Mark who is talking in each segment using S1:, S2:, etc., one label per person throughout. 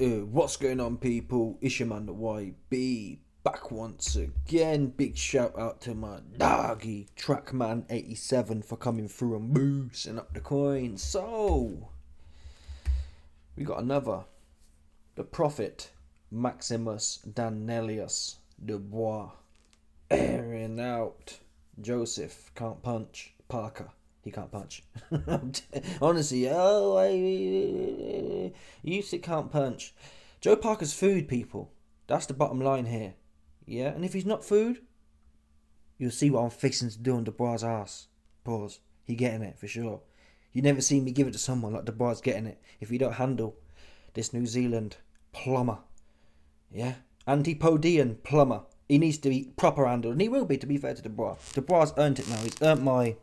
S1: What's going on, people? Ishaman the YB back once again. Big shout out to my doggy Trackman87 for coming through and boosting up the coin. So we got another, the Prophet Maximus Danelius Dubois airing out Joseph can't punch Parker. He can't punch. Honestly, Usyk can't punch. Joe Parker's food, people. That's the bottom line here. Yeah, and if he's not food, you'll see what I'm fixing to do on Dubois' ass. Pause. He getting it, for sure. You never see me give it to someone like Dubois getting it if you don't handle this New Zealand plumber. Yeah? Antipodean plumber. He needs to be proper handled, and he will be, to be fair to Dubois. Dubois earned it now. He's earned my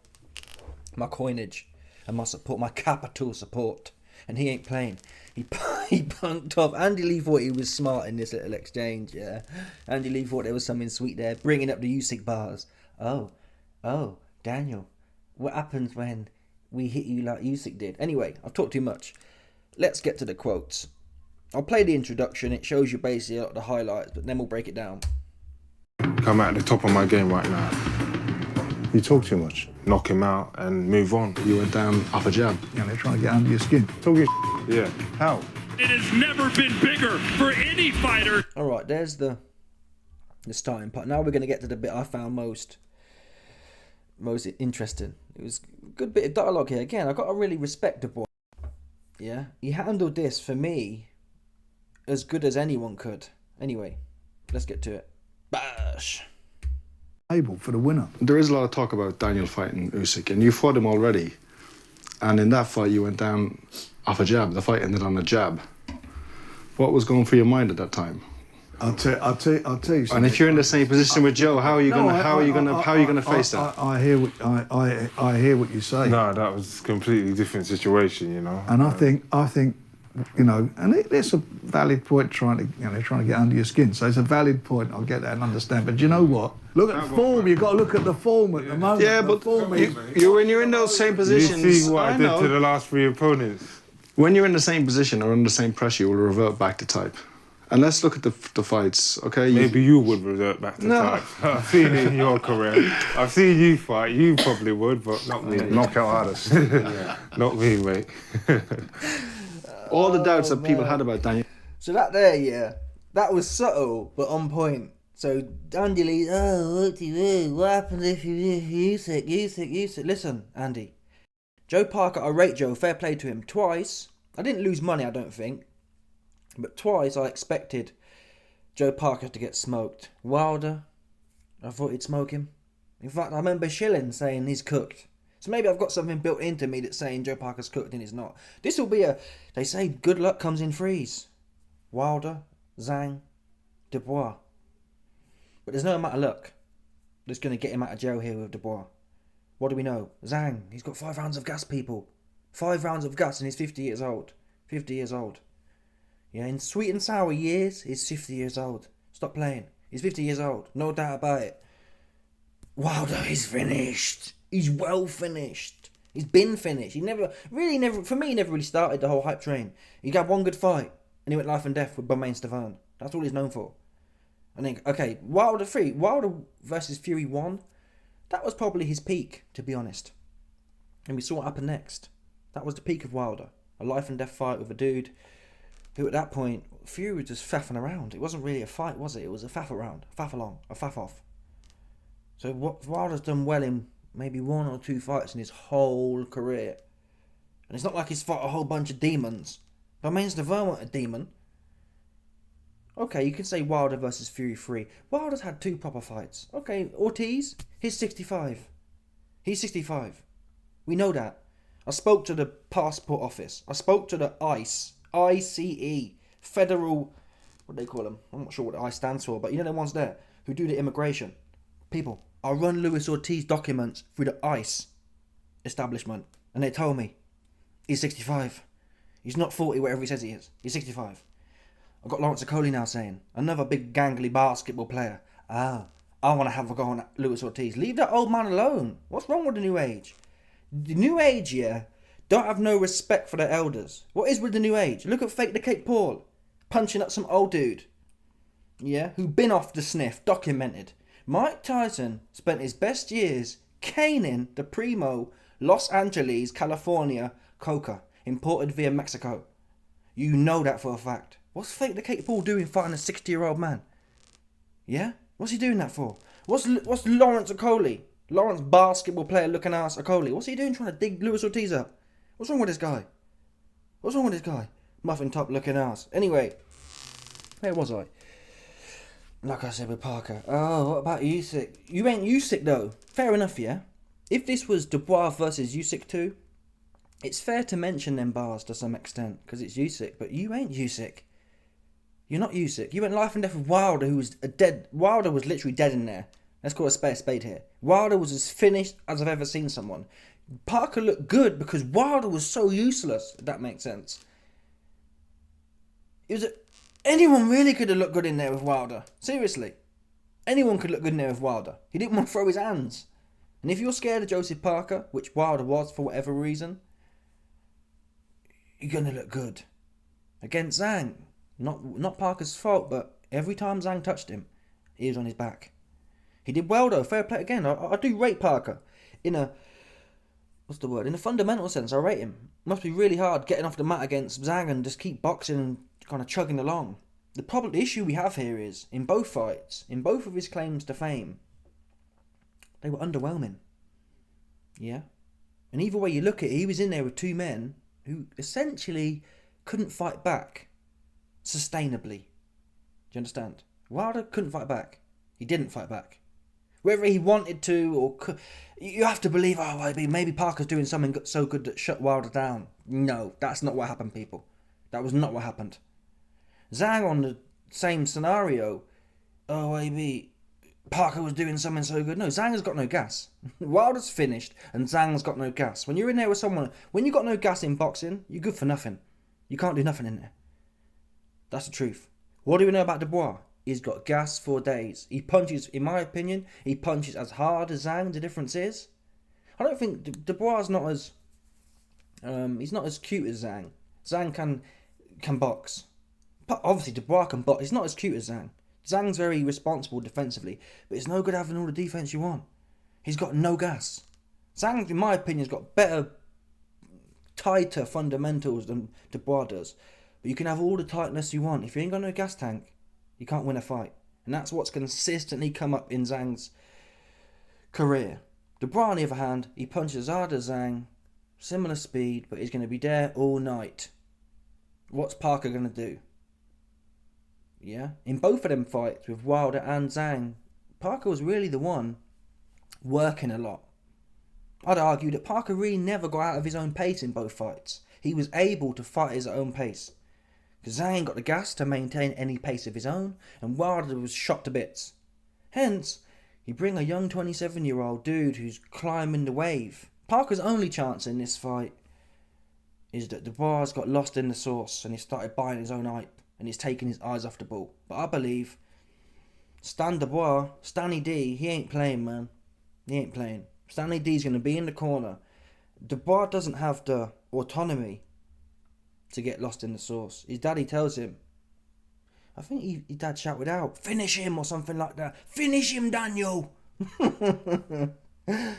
S1: coinage and my support, my capital support, and he ain't playing. He punked off. Andy Lee thought he was smart in this little exchange. Yeah, Andy Lee thought there was something sweet there, bringing up the Usyk bars. Oh, Daniel, what happens when we hit you like Usyk did? Anyway, I've talked too much. Let's get to the quotes. I'll play the introduction. It shows you basically a lot of the highlights, but then we'll break it down.
S2: I'm at the top of my game right now.
S3: You talk too much.
S2: Knock him out and move on.
S4: You went down off a jab.
S3: You know, they're trying to get under your skin. Talking
S2: Yeah.
S3: How?
S5: It has never been bigger for any fighter.
S1: All right, there's the starting part. Now we're going to get to the bit I found most interesting. It was a good bit of dialogue here. Again, I got to really respect the boy. Yeah, he handled this for me as good as anyone could. Anyway, let's get to it. Bash.
S3: Able for the winner.
S4: There is a lot of talk about Daniel fighting Usyk, and you fought him already. And in that fight, you went down off a jab. The fight ended on a jab. What was going through your mind at that time?
S3: I'll tell you something.
S4: And if you're in the same position with Joe, how are you gonna face that?
S3: I hear what you say.
S2: No, that was a completely different situation, you know.
S3: And I think, you know, and it's a valid point trying to get under your skin. So it's a valid point. I'll get that and understand. But you know what? Look at the form. You've got to look at the form at the moment.
S4: Yeah, but when you're in those same positions,
S2: You see what I did to the last three opponents.
S4: When you're in the same position or under the same pressure, you will revert back to type. And let's look at the fights, okay?
S2: Maybe you would revert back to type. I've seen it in your career. I've seen you fight. You probably would, but not me.
S3: Knockout artist.
S2: Not me, mate.
S4: All the doubts that people had about Daniel.
S1: So that there, yeah, that was subtle but on point. So Andy Lee, what happens if you Usyk? Listen, Andy, Joe Parker, I rate Joe, fair play to him. Twice, I didn't lose money, I don't think, but twice I expected Joe Parker to get smoked. Wilder, I thought he'd smoke him. In fact, I remember Schilling saying he's cooked. So maybe I've got something built into me that's saying Joe Parker's cooked and he's not. This will be they say good luck comes in threes. Wilder, Zhang, Dubois. But there's no amount of luck that's going to get him out of jail here with Dubois. What do we know? Zhang, he's got 5 rounds of gas, people. 5 rounds of gas and he's 50 years old. 50 years old. Yeah, in sweet and sour years, he's 50 years old. Stop playing. He's 50 years old. No doubt about it. Wilder is finished. He's well finished. He's been finished. He never really started the whole hype train. He got one good fight and he went life and death with Bermain Stavern. That's all he's known for. I think, okay, Wilder versus Fury 1, that was probably his peak, to be honest. And we saw what happened next. That was the peak of Wilder. A life and death fight with a dude who at that point, Fury was just faffing around. It wasn't really a fight, was it? It was a faff around, a faff along, a faff off. So what Wilder's done well in maybe 1 or 2 fights in his whole career. And it's not like he's fought a whole bunch of demons. Bermain Stavern wasn't a demon. Okay, you can say Wilder versus Fury 3. Wilder's had 2 proper fights. Okay, Ortiz, he's 65. He's 65. We know that. I spoke to the passport office. I spoke to the ICE, Federal, what do they call them? I'm not sure what the ICE stands for, but you know the ones there who do the immigration. People, I run Luis Ortiz documents through the ICE establishment, and they told me he's 65. He's not 40, whatever he says he is. He's 65. I've got Lawrence Okoli now saying, another big gangly basketball player. I want to have a go on Luis Ortiz. Leave that old man alone. What's wrong with the new age? The new age, yeah, don't have no respect for their elders. What is with the new age? Look at Fake the Cake Paul. punching up some old dude. Yeah, who been off the sniff, documented. Mike Tyson spent his best years caning the primo Los Angeles, California coca imported via Mexico. You know that for a fact. What's Fake the Cake Paul doing fighting a 60-year-old man? Yeah? What's he doing that for? What's Lawrence Okoli? Lawrence basketball player looking ass Okoli. What's he doing trying to dig Luis Ortiz up? What's wrong with this guy? What's wrong with this guy? Muffin top looking ass. Anyway, where was I? Like I said with Parker. Oh, what about Usyk? You ain't Usyk though. Fair enough, yeah? If this was Dubois versus Usyk 2, it's fair to mention them bars to some extent, because it's Usyk, but you ain't Usyk. You're not Usyk. You went life and death with Wilder, who was dead. Wilder was literally dead in there. Let's call a spade here. Wilder was as finished as I've ever seen someone. Parker looked good because Wilder was so useless, if that makes sense. Anyone really could have looked good in there with Wilder. Seriously. Anyone could look good in there with Wilder. He didn't want to throw his hands. And if you're scared of Joseph Parker, which Wilder was for whatever reason, you're going to look good. Against Zhang. Not Parker's fault, but every time Zhang touched him, he was on his back. He did well though, fair play again. I do rate Parker. In a fundamental sense, I rate him. Must be really hard getting off the mat against Zhang and just keep boxing and kind of chugging along. The issue we have here is, in both fights, in both of his claims to fame, they were underwhelming. Yeah? And either way you look at it, he was in there with two men who essentially couldn't fight back sustainably. Do you understand? Wilder couldn't fight back. He didn't fight back. Whether he wanted to or could, you have to believe, maybe Parker's doing something so good that shut Wilder down. No, that's not what happened, people. That was not what happened. Zhang on the same scenario, maybe Parker was doing something so good. No, Zhang has got no gas. Wilder's finished and Zhang's got no gas. When you're in there with someone, when you got no gas in boxing, you're good for nothing. You can't do nothing in there. That's the truth. What do we know about Dubois? He's got gas for days. He punches, in my opinion, he punches as hard as Zhang. The difference is, I don't think Dubois is not as, he's not as cute as Zhang. Zhang can box. But obviously Dubois can box. He's not as cute as Zhang. Zhang's very responsible defensively, but it's no good having all the defense you want. He's got no gas. Zhang, in my opinion, has got better, tighter fundamentals than Dubois does. But you can have all the tightness you want. If you ain't got no gas tank, you can't win a fight. And that's what's consistently come up in Zhang's career. Dubois, on the other hand, he punches as hard as Zhang, similar speed, but he's going to be there all night. What's Parker going to do? Yeah? In both of them fights, with Wilder and Zhang, Parker was really the one working a lot. I'd argue that Parker really never got out of his own pace in both fights. He was able to fight at his own pace. Because Zhang got the gas to maintain any pace of his own, and Wilder was shot to bits. Hence, you bring a young 27-year-old dude who's climbing the wave. Parker's only chance in this fight is that Dubois got lost in the sauce and he started buying his own hype and he's taking his eyes off the ball. But I believe Stanley D, he ain't playing, man. He ain't playing. Stanley D's going to be in the corner. Dubois doesn't have the autonomy to get lost in the sauce. His daddy tells him, I think his dad shouted out, finish him or something like that. Finish him, Daniel.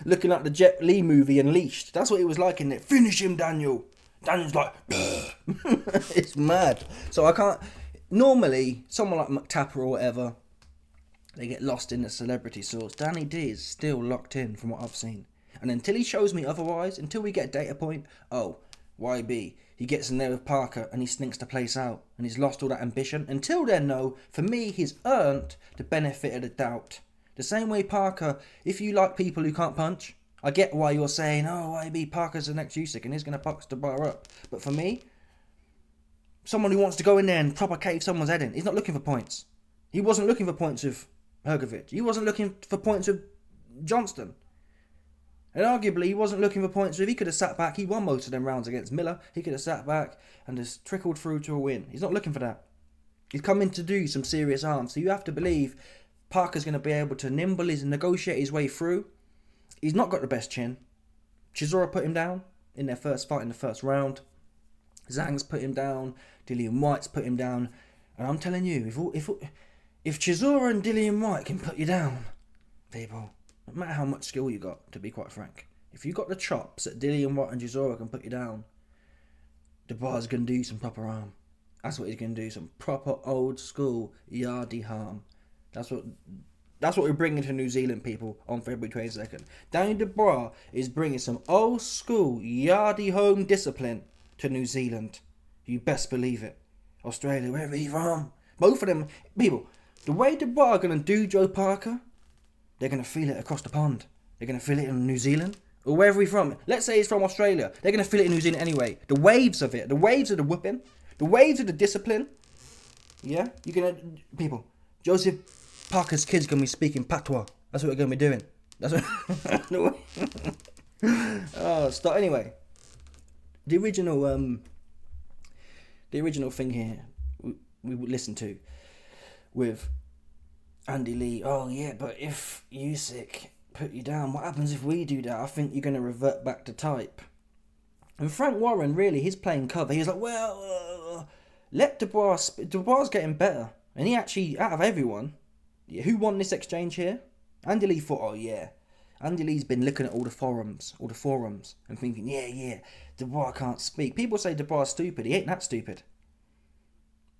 S1: Looking like the Jet Li movie Unleashed. That's what it was like in there. Finish him, Daniel. Daniel's like, it's mad. So I can't, normally someone like McTapper or whatever, they get lost in the celebrity sauce. Danny D is still locked in from what I've seen. And until he shows me otherwise, until we get a data point, YB, he gets in there with Parker and he sneaks the place out and he's lost all that ambition. Until then, though, for me, he's earned the benefit of the doubt. The same way Parker, if you like people who can't punch, I get why you're saying, YB, Parker's the next Usyk and he's going to box the bar up. But for me, someone who wants to go in there and proper cave someone's head in, he's not looking for points. He wasn't looking for points with Hrgovic. He wasn't looking for points with Johnston. And arguably, he wasn't looking for points with, he could have sat back. He won most of them rounds against Miller. He could have sat back and just trickled through to a win. He's not looking for that. He's come in to do some serious harm. So you have to believe Parker's going to be able to negotiate his way through. He's not got the best chin. Chisora put him down in their first fight in the first round. Zhang's put him down. Dillian White's put him down. And I'm telling you, if Chisora and Dillian White can put you down, people, no matter how much skill you got, to be quite frank, if you got the chops that Dillian White and Chisora can put you down, Dubois is going to do some proper harm. That's what he's going to do, some proper old school yardie harm. That's what we're bringing to New Zealand, people, on February 22nd. Daniel Dubois is bringing some old school yardie home discipline to New Zealand. You best believe it. Australia, wherever he's from. Both of them, people, the way Dubois are going to do Joe Parker, they're going to feel it across the pond. They're going to feel it in New Zealand. Or wherever he's from. Let's say he's from Australia. They're going to feel it in New Zealand anyway. The waves of it. The waves of the whooping. The waves of the discipline. Yeah? You're going to... People, Joseph Parker's kids going to be speaking patois. That's what we're going to be doing. That's what... Oh, stop. Anyway. The original thing here we listened to with Andy Lee. Oh, yeah, but if Usyk put you down, what happens if we do that? I think you're going to revert back to type. And Frank Warren, really, he's playing cover. He's like, well, let Dubois... Dubois getting better. And he actually, out of everyone, who won this exchange here? Andy Lee thought, oh, yeah. Andy Lee's been looking at all the forums, and thinking, yeah, Dubois can't speak. People say Dubois is stupid. He ain't that stupid.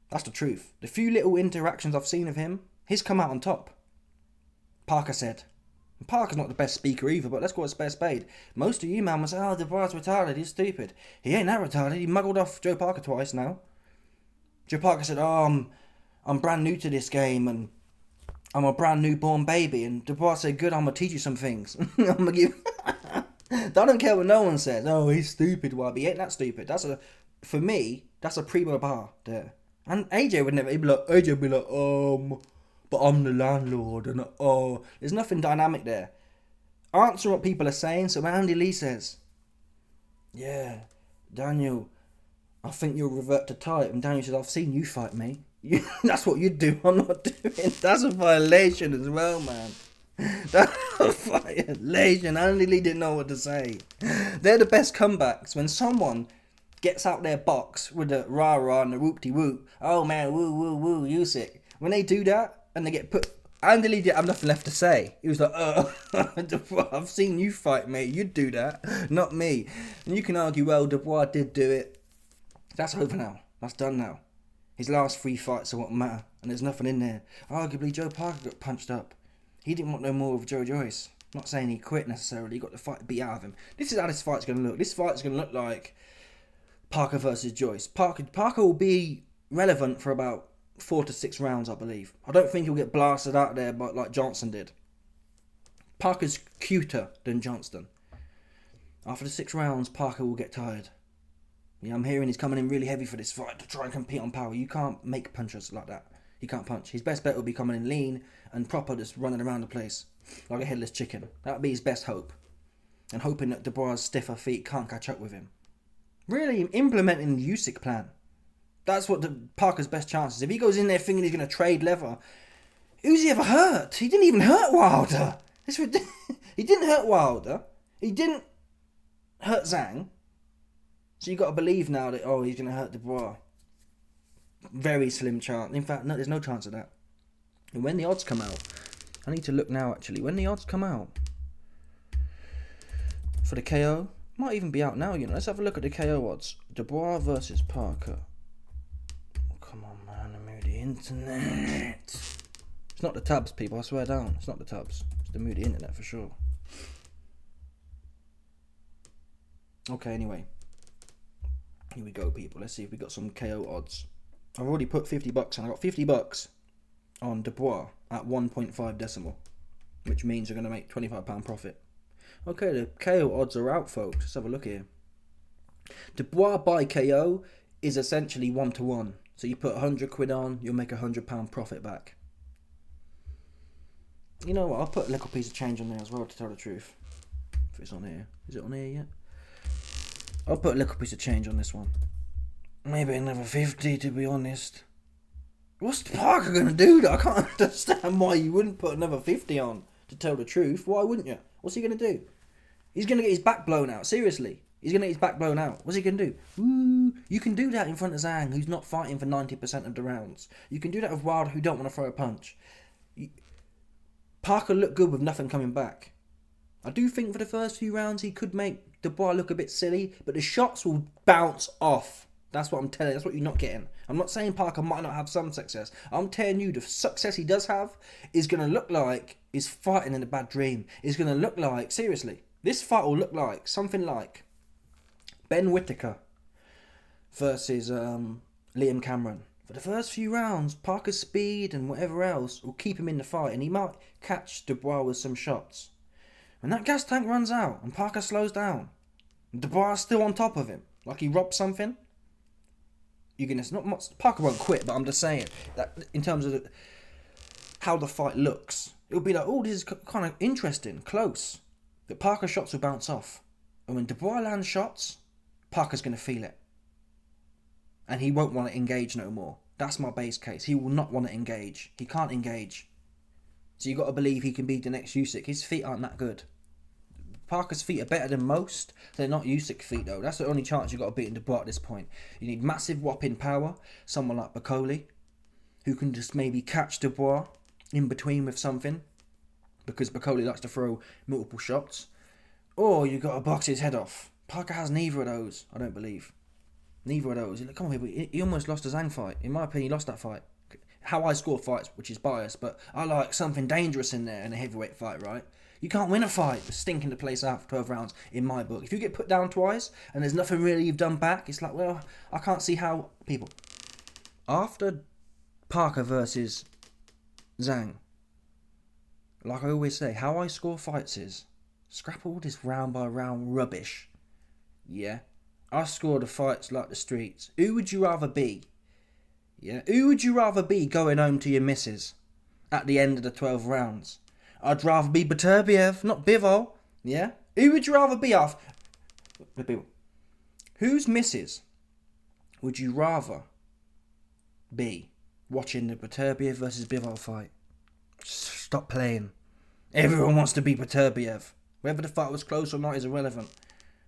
S1: That's the truth. The few little interactions I've seen of him, he's come out on top. Parker said. And Parker's not the best speaker either, but let's call it spade spade. Most of you, man, will say, oh, Dubois retarded, he's stupid. He ain't that retarded. He muggled off Joe Parker twice now. Joe Parker said, oh, I'm brand new to this game, and I'm a brand new born baby. And Dubois said, good, I'm going to teach you some things. I'm going to give... I don't care what no one says. Oh, he's stupid, why? But he ain't that stupid. For me, that's a primo bar there. And AJ would never... AJ would be like, but I'm the landlord, and there's nothing dynamic there. Answer what people are saying. So when Andy Lee says, yeah, Daniel, I think you'll revert to type, and Daniel says, I've seen you fight me. That's what you do. I'm not doing. That's a violation as well, man. That's a violation. Andy Lee didn't know what to say. They're the best comebacks when someone gets out their box with the rah rah and the whoop de whoop. Oh man, woo woo woo, Usyk. When they do that and they get put, Andy Lee didn't have nothing left to say. He was like, I've seen you fight, mate. You'd do that, not me. And you can argue, well, Dubois did do it. That's over now. That's done now. His last 3 fights are what matter, and there's nothing in there. Arguably, Joe Parker got punched up. He didn't want no more of Joe Joyce. I'm not saying he quit necessarily. He got the fight beat out of him. This is how this fight's going to look. This fight's going to look like Parker versus Joyce. Parker will be relevant for about 4 to 6 rounds, I believe. I don't think he'll get blasted out there like Johnson did. Parker's cuter than Johnston. After the 6 rounds, Parker will get tired. Yeah, I'm hearing he's coming in really heavy for this fight to try and compete on power. You can't make punches like that. He can't punch. His best bet will be coming in lean and proper, just running around the place like a headless chicken. That would be his best hope. And hoping that Dubois' stiffer feet can't catch up with him. Really implementing the Usyk plan. That's what Parker's best chances. If he goes in there thinking he's going to trade leather, who's he ever hurt? He didn't even hurt Wilder. He didn't hurt Wilder. He didn't hurt Zhang. So you got to believe now that, he's going to hurt Dubois. Very slim chance. In fact, no, there's no chance of that. And when the odds come out, I need to look now actually. When the odds come out for the KO, might even be out now, Let's have a look at the KO odds. Dubois versus Parker. Oh, come on, man. I made the internet. It's not the tabs, people. I swear down. It's not the tabs. It's the moody internet for sure. Okay, anyway. Here we go, people. Let's see if we got some KO odds. I've already put $50 and I got $50 on Dubois at 1.5 decimal, which means you're going to make £25 profit. Okay, the KO odds are out, folks. Let's have a look here. Dubois by KO is essentially 1-to-1. So you put £100 on, you'll make £100 profit back. You know what? I'll put a little piece of change on there as well, to tell the truth. If it's on here. Is it on here yet? I'll put a little piece of change on this one. Maybe another 50, to be honest. What's Parker going to do? I can't understand why you wouldn't put another 50 on, to tell the truth. Why wouldn't you? What's he going to do? He's going to get his back blown out. Seriously. He's going to get his back blown out. What's he going to do? Woo! You can do that in front of Zhang, who's not fighting for 90% of the rounds. You can do that with Wilder, who don't want to throw a punch. Parker looked good with nothing coming back. I do think for the first few rounds he could make Dubois look a bit silly, but the shots will bounce off. That's what I'm telling you. That's what you're not getting. I'm not saying Parker might not have some success. I'm telling you the success he does have is going to look like he's fighting in a bad dream. It's going to look like, seriously, this fight will look like something like Ben Whittaker versus Liam Cameron. For the first few rounds, Parker's speed and whatever else will keep him in the fight, and he might catch Dubois with some shots. When that gas tank runs out and Parker slows down, and Dubois is still on top of him, like he robbed something, Parker won't quit, but I'm just saying that in terms of how the fight looks, it'll be like, oh, this is kind of interesting, close. But Parker's shots will bounce off, and when Dubois lands shots, Parker's going to feel it. And he won't want to engage no more. That's my base case. He will not want to engage. He can't engage. So you got to believe he can be the next Usyk. His feet aren't that good. Parker's feet are better than most. They're not Usyk feet though. That's the only chance you've got of beating Dubois at this point. You need massive whopping power. Someone like Bacoli, who can just maybe catch Dubois in between with something, because Bacoli likes to throw multiple shots. Or you got to box his head off. Parker has neither of those, I don't believe. Neither of those. Come on, people. He almost lost a Zhang fight. In my opinion, he lost that fight. How I score fights, which is biased, but I like something dangerous in there in a heavyweight fight, right? You can't win a fight stinking the place out for 12 rounds, in my book. If you get put down twice and there's nothing really you've done back, it's like, well, I can't see how... People, after Parker versus Zhang, like I always say, how I score fights is scrap all this round by round rubbish. Yeah? I score the fights like the streets. Who would you rather be? Yeah? Who would you rather be going home to your missus at the end of the 12 rounds? I'd rather be Beterbiev, not Bivol. Yeah? Who would you rather be off? Whose missus would you rather be watching the Beterbiev versus Bivol fight? Stop playing. Everyone wants to be Beterbiev. Whether the fight was close or not is irrelevant.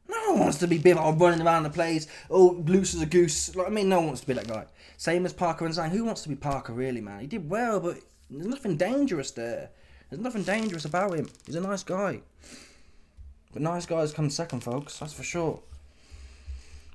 S1: No one wants to be Bivol running around the place, loose as a goose. Like, I mean, no one wants to be that guy. Same as Parker and Zhang. Who wants to be Parker, really, man? He did well, but there's nothing dangerous there. There's nothing dangerous about him. He's a nice guy. But nice guys come second, folks. That's for sure.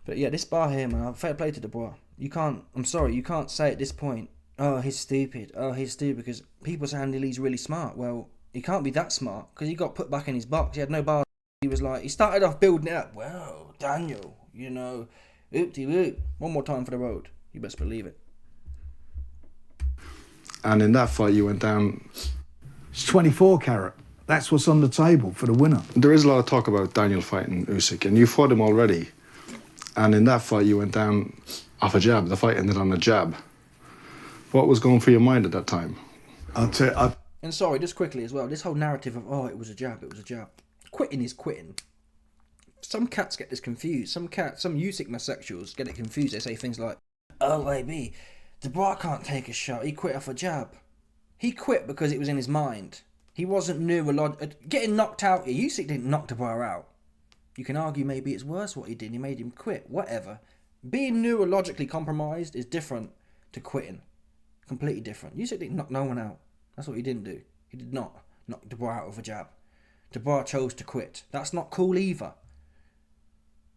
S1: But yeah, this bar here, man, fair play to Dubois. You can't say at this point, oh, he's stupid. Oh, he's stupid, because people say Andy Lee's really smart. Well, he can't be that smart, because he got put back in his box. He had no bars. He was like, he started off building it up. Well, Daniel, oop-de-whoop. One more time for the road. You best believe it.
S4: And in that fight, you went down.
S3: It's 24 carat. That's what's on the table for the winner.
S4: There is a lot of talk about Daniel fighting Usyk, and you fought him already. And in that fight, you went down off a jab. The fight ended on a jab. What was going through your mind at that time?
S1: And sorry, just quickly as well, this whole narrative of, it was a jab. Quitting is quitting. Some cats get this confused. Some Usyk homosexuals get it confused. They say things like, oh, maybe Dubois can't take a shot. He quit off a jab. He quit because it was in his mind. He wasn't getting knocked out. Usyk didn't knock Dubois out. You can argue maybe it's worse what he did. He made him quit. Whatever. Being neurologically compromised is different to quitting. Completely different. Usyk didn't knock no one out. That's what he didn't do. He did not knock Dubois out with a jab. Dubois chose to quit. That's not cool either.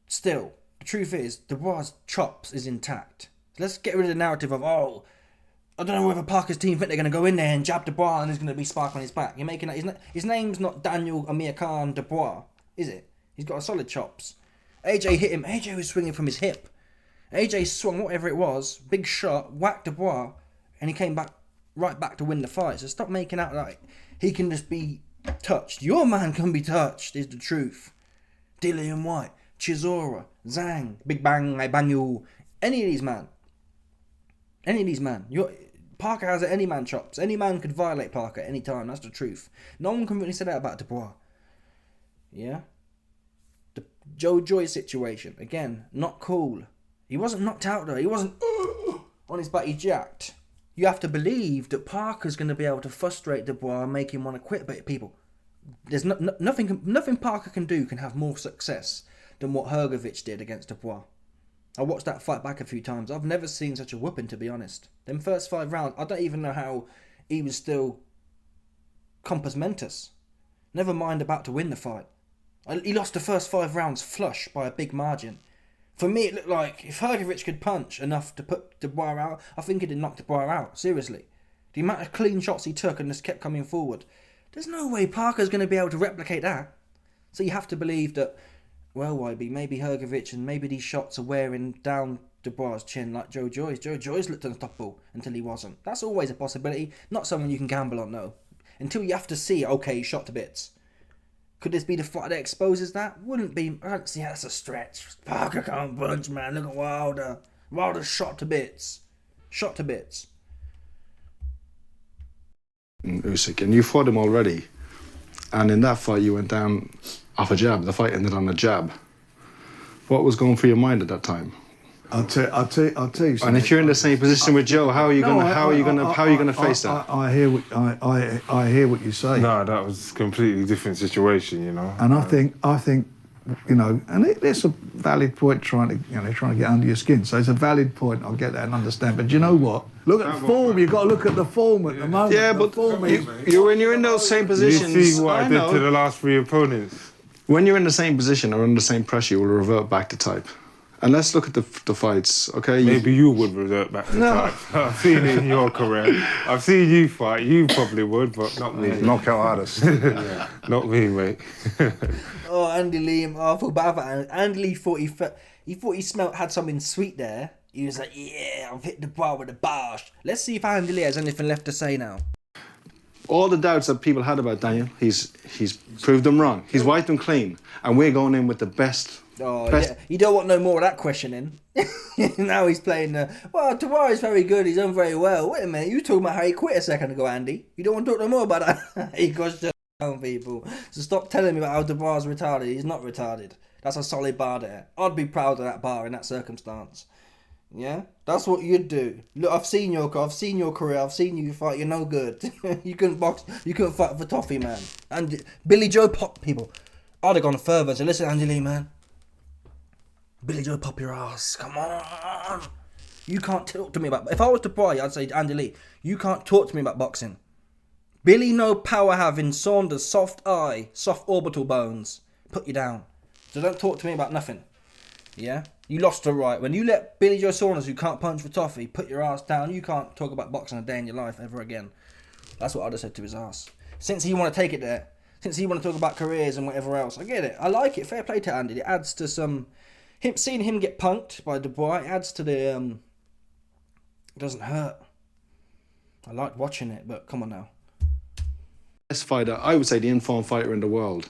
S1: Still, the truth is, Dubois' chops is intact. So let's get rid of the narrative of, I don't know whether Parker's team think they're going to go in there and jab Dubois and there's going to be spark on his back. You're making that. His name's not Daniel Amir Khan Dubois, is it? He's got solid chops. AJ hit him. AJ was swinging from his hip. AJ swung whatever it was, big shot, whacked Dubois, and he came back right back to win the fight. So stop making out like he can just be touched. Your man can be touched, is the truth. Dillian White, Chisora, Zhang, Big Bang, I bang you. Any of these man. Parker has any man chops. Any man could violate Parker any time. That's the truth. No one can really say that about Dubois. Yeah? The Joe Joy situation. Again, not cool. He wasn't knocked out though. He wasn't on his back. He jacked. You have to believe that Parker's going to be able to frustrate Dubois and make him want to quit. But people, there's nothing Parker can do can have more success than what Hrgovic did against Dubois. I watched that fight back a few times. I've never seen such a whooping, to be honest. Them first 5 rounds, I don't even know how he was still compos mentis. Never mind about to win the fight. He lost the first 5 rounds flush by a big margin. For me, it looked like if Hrgovic could punch enough to put Dubois out, I think he'd have knocked Dubois out, seriously. The amount of clean shots he took and just kept coming forward. There's no way Parker's going to be able to replicate that. So you have to believe that, well, YB, maybe Hrgovic and maybe these shots are wearing down Dubois' chin like Joe Joyce. Joe Joyce looked unstoppable until he wasn't. That's always a possibility, not something you can gamble on, no. Until you have to see, okay, he's shot to bits. Could this be the fight that exposes that? Wouldn't be. I don't see that's a stretch. Parker can't punch, man. Look at Wilder. Wilder's shot to bits. Shot to bits.
S4: Usyk, and you fought him already. And in that fight, you went down off a jab. The fight ended on a jab. What was going through your mind at that time?
S3: I'll tell you something.
S4: And if you're in the same position with Joe, how are you gonna face that?
S3: I hear what you say.
S2: No, that was a completely different situation, you know.
S3: And I think, you know, and it's a valid point trying to get under your skin. So it's a valid point. I'll get that and understand. But you know what? Look at the form. You've got to look at the form at the moment.
S4: Yeah, but when you're in those same positions,
S2: You see what I did to the last 3 opponents.
S4: When you're in the same position or under the same pressure, you will revert back to type. And let's look at the fights, okay?
S2: Maybe you would revert back to type. I've seen it in your career. I've seen you fight. You probably would, but not me.
S6: Knockout artist.
S2: Not me, mate.
S1: Oh, Andy Lee, I feel bad for Andy. Andy Lee thought he had something sweet there. He was like, yeah, I've hit the bar with a barge. Let's see if Andy Lee has anything left to say now.
S4: All the doubts that people had about Daniel, he's proved them wrong. He's wiped them clean. And we're going in with the best.
S1: Oh, yeah. You don't want no more of that questioning. Now he's playing well, Dubois is very good. He's done very well. Wait a minute. You were talking about how he quit a second ago, Andy. You don't want to talk no more about that? He got shut down, people. So stop telling me about how Dubois is retarded. He's not retarded. That's a solid bar there. I'd be proud of that bar in that circumstance. Yeah? That's what you'd do. Look, I've seen your career. I've seen you fight. You're no good. You couldn't box. You couldn't fight for toffee, man. And Billy Joe pop people. I'd have gone further. So listen, Andy Lee, man. Billy Joe, pop your ass. Come on. You can't talk to me about... If I was to pry, I'd say, Andy Lee, you can't talk to me about boxing. Billy no power having Saunders, soft eye, soft orbital bones. Put you down. So don't talk to me about nothing. Yeah? You lost the right. When you let Billy Joe Saunders, who can't punch for toffee, put your ass down, you can't talk about boxing a day in your life ever again. That's what I'd have said to his ass. Since he want to take it there. Since he want to talk about careers and whatever else. I get it. I like it. Fair play to Andy. It adds to some... Seeing him get punked by Dubois adds to the... It doesn't hurt. I like watching it, but come on now.
S4: Best fighter, I would say the informed fighter in the world.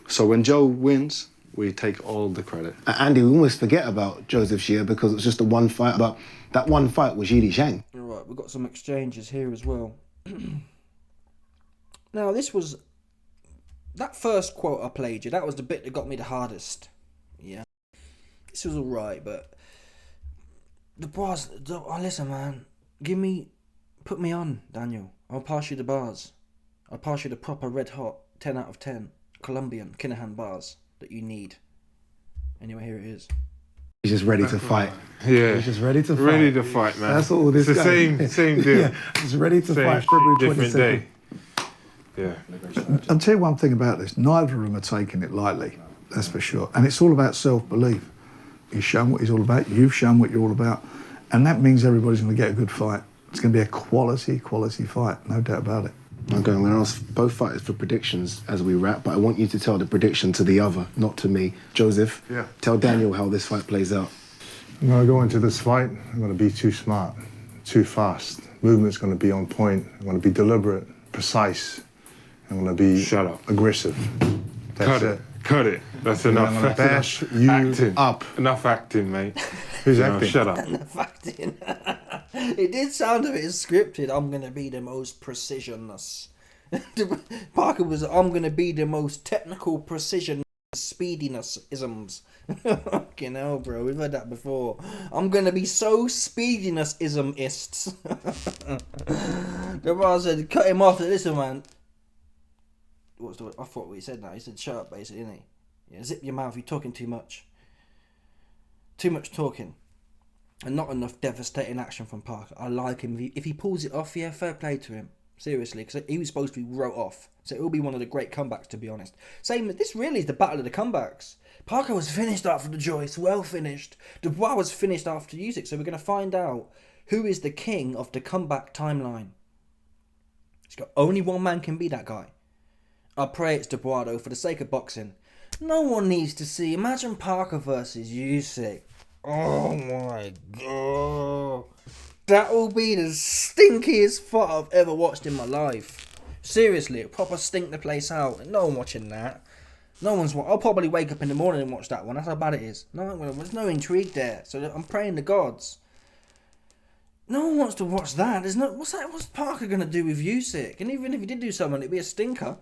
S4: So when Joe wins, we take all the credit.
S6: Andy, we almost forget about Joseph Shia because it's just the one fight, but that one fight was Yili Zhang.
S1: All right, we've got some exchanges here as well. Now, this was... That first quote I played you, that was the bit that got me the hardest. Yeah. This was alright, but... listen, man. Put me on, Daniel. I'll pass you the bars. I'll pass you the proper red hot 10 out of 10 Colombian Kinahan bars that you need. Anyway, here it is.
S6: He's just ready to fight.
S2: Yeah.
S3: He's just ready to fight.
S2: Ready to fight, man.
S3: That's all this
S2: It's the
S3: guy.
S2: same deal.
S3: Yeah, he's ready to fight
S2: Same
S3: February
S2: different
S3: 22nd.
S2: day. Yeah.
S3: I'll tell you one thing about this. Neither of them are taking it lightly. That's for sure. And it's all about self-belief. He's shown what he's all about. You've shown what you're all about. And that means everybody's going to get a good fight. It's going to be a quality fight. No doubt about it.
S6: Okay, I'm going to ask both fighters for predictions as we wrap, but I want you to tell the prediction to the other, not to me. Joseph, tell Daniel how this fight plays out.
S7: I'm going to go into this fight. I'm going to be too smart, too fast. Movement's going to be on point. I'm going to be deliberate, precise. I'm going to be aggressive. That's it.
S2: Cut it. That's enough.
S7: I'm going to bash you
S2: acting.
S7: up.
S2: Enough acting, mate.
S7: Who's acting?
S2: Shut up.
S1: Enough acting. It did sound a bit scripted. I'm going to be the most precisionness. Parker was, I'm going to be the most technical precision speediness-isms. Fucking hell, bro. We've heard that before. I'm going to be so speediness-ism-ists. The bar said, cut him off. Listen, man. I thought what he said now. He said, shut up, basically, didn't he? Yeah, zip your mouth, you're talking too much. Too much talking. And not enough devastating action from Parker. I like him. If he pulls it off, yeah, fair play to him. Seriously, because he was supposed to be wrote off. So it will be one of the great comebacks, to be honest. This really is the battle of the comebacks. Parker was finished after the Joyce, well finished. Dubois was finished after Usyk, so we're going to find out who is the king of the comeback timeline. He's got only one man can be that guy. I pray it's Dubois, though, for the sake of boxing. No one needs to see. Imagine Parker versus Usyk. Oh my god. That will be the stinkiest fight I've ever watched in my life. Seriously, it'll proper stink the place out. No one watching that. I'll probably wake up in the morning and watch that one. That's how bad it is. There's no intrigue there. So I'm praying to gods. No one wants to watch that. What's Parker going to do with Usyk? And even if he did do something, it'd be a stinker.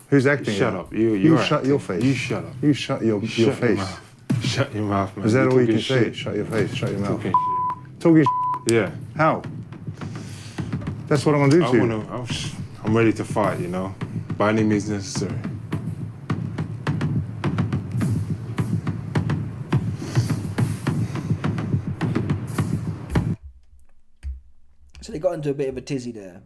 S7: Who's acting?
S2: Shut up. You
S7: shut your face.
S2: You shut up.
S7: You shut your face.
S2: Shut your mouth, man.
S7: Is that all you can
S2: shit.
S7: say? Shut your face. Shut your mouth.
S2: Talking
S7: Talking
S2: Yeah.
S7: How? That's what I'm going to do to you.
S2: I'm ready to fight, you know, by any means necessary.
S1: So they got into a bit of a tizzy there.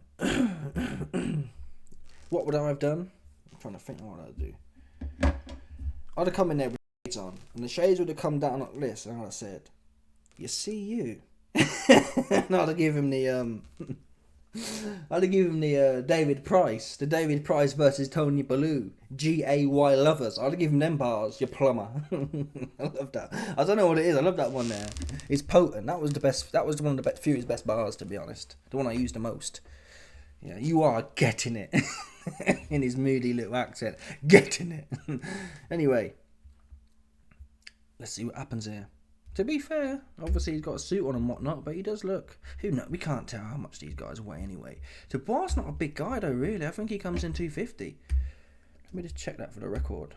S1: What would I have done? I'm trying to think what I'd do. I'd have come in there with shades on, and the shades would have come down like this, and I'd have said, "You see you." And I'd have given him the David Price, versus Tony Bellew, GAY lovers. I'd have given them bars, you plumber. I love that. I don't know what it is. I love that one there. It's potent. That was the best. That was one of the Fury's best bars, to be honest. The one I used the most. Yeah, you are getting it. In his moody little accent, getting it. Anyway, let's see what happens here. To be fair, obviously he's got a suit on and whatnot, but he does look... Who knows? We can't tell how much these guys weigh anyway. Dubois' not a big guy though, really. I think he comes in 250. Let me just check that for the record.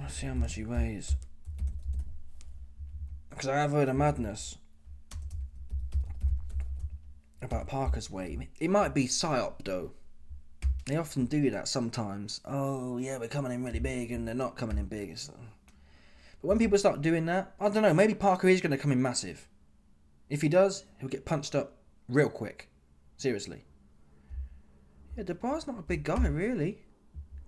S1: Let's see how much he weighs. Because I have heard a madness about Parker's weight. It might be psyop though. They often do that sometimes. Oh yeah, we're coming in really big, and they're not coming in big. But when people start doing that, I don't know, maybe Parker is going to come in massive. If he does, he'll get punched up real quick. Seriously. Yeah, Dubois' not a big guy, really.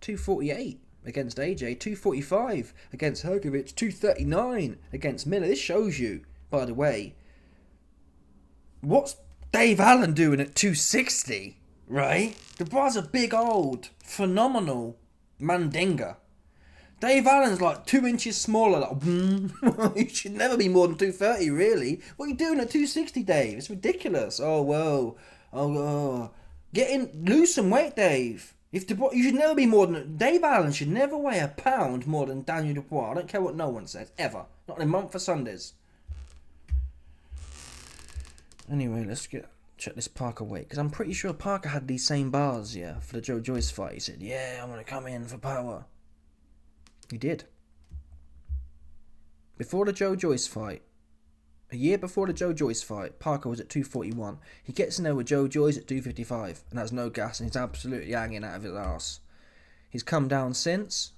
S1: 248 against AJ, 245 against Hergovich, 239 against Miller. This shows you, by the way, what's Dave Allen doing at 260, right? Dubois' a big old, phenomenal mandinga. Dave Allen's like 2 inches smaller. Like, you should never be more than 230, really. What are you doing at 260, Dave? It's ridiculous. Oh, whoa. Oh. Lose some weight, Dave. You should never be more than... Dave Allen should never weigh a pound more than Daniel Dubois. I don't care what no one says, ever. Not in a month for Sundays. Anyway, let's check this Parker weight. Because I'm pretty sure Parker had these same bars, yeah, for the Joe Joyce fight. He said, yeah, I'm going to come in for power. He did. Before the Joe Joyce fight, a year before the Joe Joyce fight, Parker was at 241. He gets in there with Joe Joyce at 255 and has no gas, and he's absolutely hanging out of his arse. He's come down since,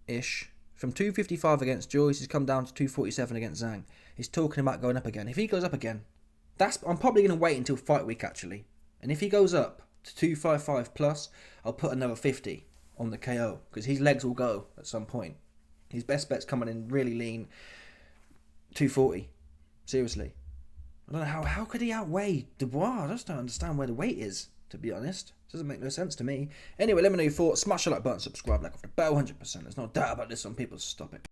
S1: ish. From 255 against Joyce, he's come down to 247 against Zhang. He's talking about going up again. If he goes up again, I'm probably going to wait until fight week, actually. And if he goes up to 255 plus, I'll put another 50 on the KO, because his legs will go at some point. His best bet's coming in really lean. 240. Seriously. I don't know how could he outweigh Dubois? I just don't understand where the weight is, to be honest. It doesn't make no sense to me. Anyway, let me know your thoughts. Smash the like button, subscribe, like off the bell, 100%. There's no doubt about this, some people stop it.